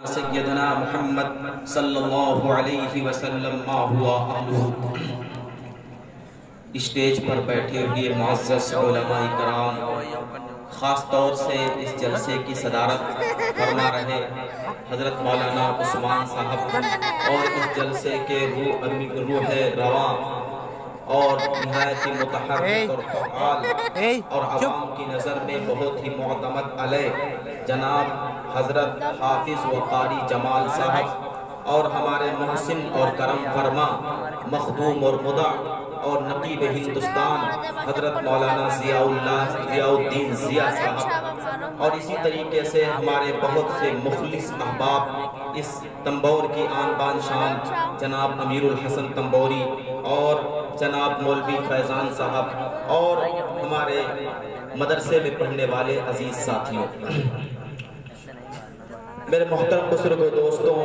سیدنا محمد صلی اللہ علیہ وسلم ما ہوا اہلہ۔ اسٹیج پر بیٹھے ہوئے معزز علماء کرام، خاص طور سے اس جلسے کی صدارت فرما رہے حضرت مولانا عثمان صاحب اور اس جلسے کے روح رواں اور نہایت متحرک اور فعال اور عوام کی نظر میں بہت ہی معتمد علیہ جناب حضرت حافظ و قاری جمال صاحب اور ہمارے محسن اور کرم فرما مخدوم اور مدع اور نقیب ہندوستان حضرت مولانا ضیاء الدین ضیاء صاحب، اور اسی طریقے سے ہمارے بہت سے مخلص احباب، اس تنبور کی آن بان شان جناب امیر الحسن تنبوری اور جناب مولوی فیضان صاحب اور ہمارے مدرسے میں پڑھنے والے عزیز ساتھیوں، میرے محترم بزرگ و دوستوں،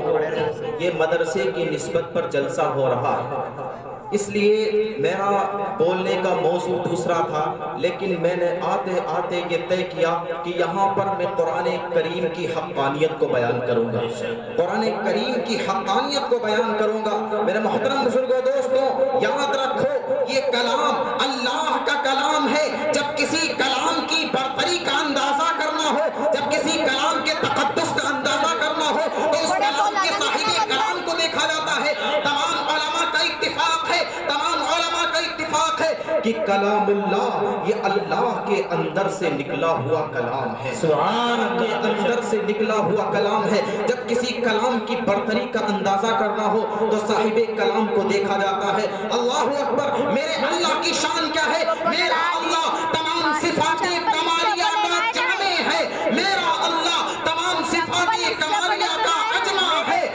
یہ مدرسے کی نسبت پر جلسہ ہو رہا ہے، اس لیے میرا بولنے کا موضوع دوسرا تھا، لیکن میں نے آتے آتے یہ طے کیا کہ یہاں پر میں قرآن کریم کی حقانیت کو بیان کروں گا، قرآن کریم کی حقانیت کو بیان کروں گا۔ میرے محترم بزرگ و دوستوں، یاد رکھو یہ کلام اللہ کا کلام ہے۔ جب کسی کلام کی برتری کا اندازہ کرنا ہو، جب کسی کلام کے تقدس کا اندازہ کرنا ہو، تو اس کلام کے صاحب کلام کو دیکھا جاتا ہے۔ تمام علماء کا اتفاق ہے، تمام علماء کا اتفاق ہے کہ کلام اللہ یہ اللہ کے اندر سے نکلا ہوا کلام ہے، سبحان اللہ، کے اندر سے نکلا ہوا کلام ہے۔ جب کسی کلام کی برتری کا اندازہ کرنا ہو تو صاحب کلام کو دیکھا جاتا ہے۔ اللہ اکبر، میرے اللہ کی شان کیا ہے؟ میرا اللہ تمام صفات کمالیہ کا جامع ہے، میرا اللہ تمام صفات کمالیہ کا اجمع ہے۔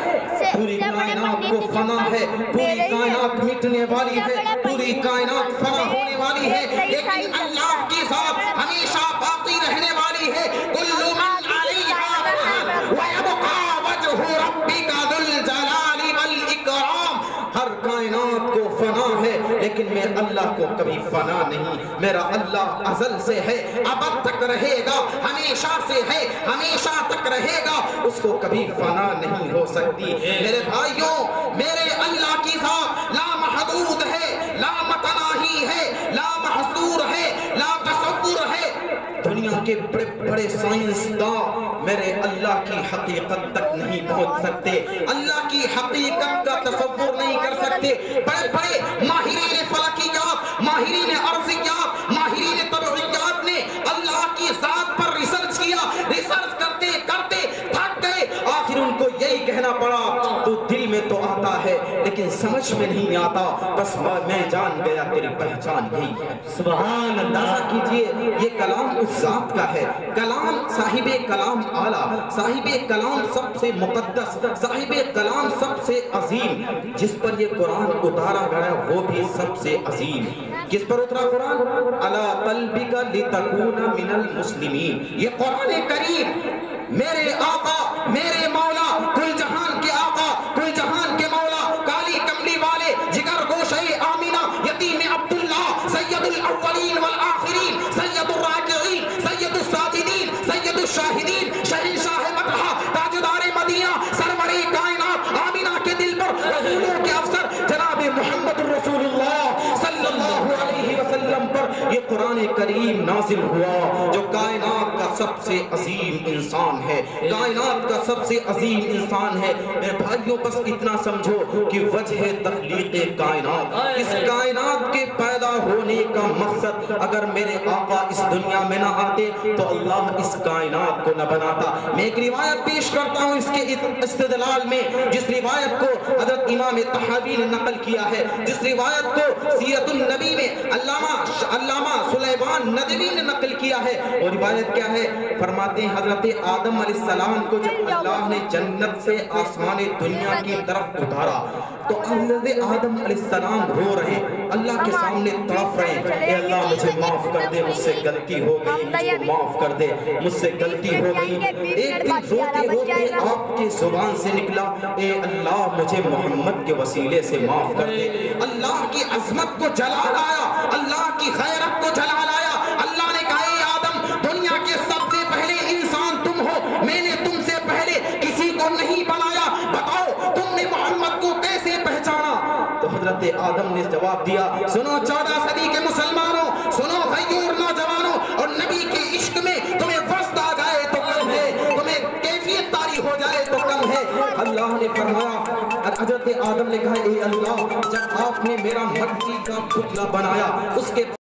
پوری کائنات کو فنا ہے، پوری کائنات مٹنے والی ہے، پوری کائنات فنا ہونے والی ہے، لیکن اللہ کی ذات ہمیشہ باقی رہنے والی ہے۔ کل من علیہا فان ویبقى وجہ ربک ذو الجلال والاکرام۔ ہر کائنات کو فنا ہے، لیکن میں اللہ کو کبھی فنا نہیں۔ میرا اللہ ازل سے ہے، ابد تک رہے گا، ہمیشہ سے ہے، ہمیشہ تک رہے گا، اس کو کبھی فنا نہیں ہو سکتی۔ میرے بھائیوں، میرے اللہ کی ذات لا محدود ہے، لا متناہی ہے، لا محصور ہے، لا تصور ہے۔ دنیا کے بڑے بڑے سائنسداں میرے اللہ کی حقیقت تک نہیں پہنچ سکتے، اللہ کی حقیقت کا تصور نہیں کر سکتے۔ بڑے بڑے ماہرین فلکیات، ماہرین ارضیات، ماہرین طبعیات نے اللہ کی ذات پر ریسرچ کیا، ریسرچ کرتے کرتے تھک گئے، آخر ان کو یہی کہنا پڑا تو دل میں تو آتا ہے لیکن سمجھ میں نہیں آتا، بس میں جان گیا تیری پہچان یہی ہے۔ سبحان اللہ، اندازہ کیجئے یہ کلام اس ذات کا ہے، کلام صاحب کلام اعلیٰ، صاحب کلام سب سے مقدس، صاحب کلام سب سے عظیم، جس پر یہ قرآن اتارا گیا وہ بھی سب سے عظیم۔ کس پر اترا قرآن؟ علی قلبک لتکون من المسلمین۔ یہ قرآن کریم میرے آقا، میرے مولا، کل جہان کے آقا، کل جہان کے مولا، کالی کملی والے، جگر گوشے آمینہ، یتیم عبداللہ، سید الاولین والآخرین، سید الراکعین، سید الساجدین، سید الشاہدین، شہنشاہ مدحہ، تاجدار مدینہ، سرور کائنات، آمینہ کے دل پر رسولوں کے افسر جناب محمد رسول اللہ صلی اللہ علیہ وسلم پر یہ قرآن کریم نازل ہوا، جو کائنات کا سب سے عظیم انسان ہے، کائنات کا سب سے عظیم انسان ہے۔ میرے بھائیوں، بس اتنا سمجھو کہ وجہ تخلیق کائنات، اس کائنات کے پیدا ہونے کا مقصد اگر میرے آقا اس دنیا میں نہ آتے تو اللہ اس کائنات کو نہ بناتا۔ میں ایک روایت پیش کرتا ہوں اس کے استدلال میں، جس روایت کو حضرت امام طحاوی نے نقل کیا ہے، جس روایت کو سیرت النبی میں علامہ سلیمان ندوی نے نقل کیا ہے۔ اور روایت کیا ہے؟ فرماتے ہیں حضرت آدم علیہ السلام کو جب اللہ نے جنت سے آسمان دنیا کی طرف اتارا تو حضرت آدم علیہ السلام رو رہے، اللہ کے سامنے تڑپ رہے، اے اللہ مجھے معاف کر دے، مجھ سے غلطی ہو گئی، مجھ کو معاف کر دے، مجھ سے غلطی ہو گئی۔ ایک دن روتے روتے آپ کی زبان سے نکلا، اے اللہ مجھے محمد کے وسیلے سے معاف کر دے۔ اللہ کی عظمت کو جلال آیا، اللہ کی غیرت کو جلال آیا۔ اللہ نے کہا، اے آدم، دنیا کے سب سے پہلے انسان تم ہو، میں نے تم سے پہلے کسی کو نہیں حضرت آدم نے جواب دیا، سنو 14 صدی کے مسلمانوں، سنو غیور نوجوانوں، اور نبی کے عشق میں تمہیں وسط آ جائے تو کم ہے، تمہیں کیفیت طاری ہو جائے تو کم ہے۔ اللہ نے فرمایا، حضرت آدم نے کہا اے اللہ، جب آپ نے میرا مٹی کا پتلا بنایا، اس کے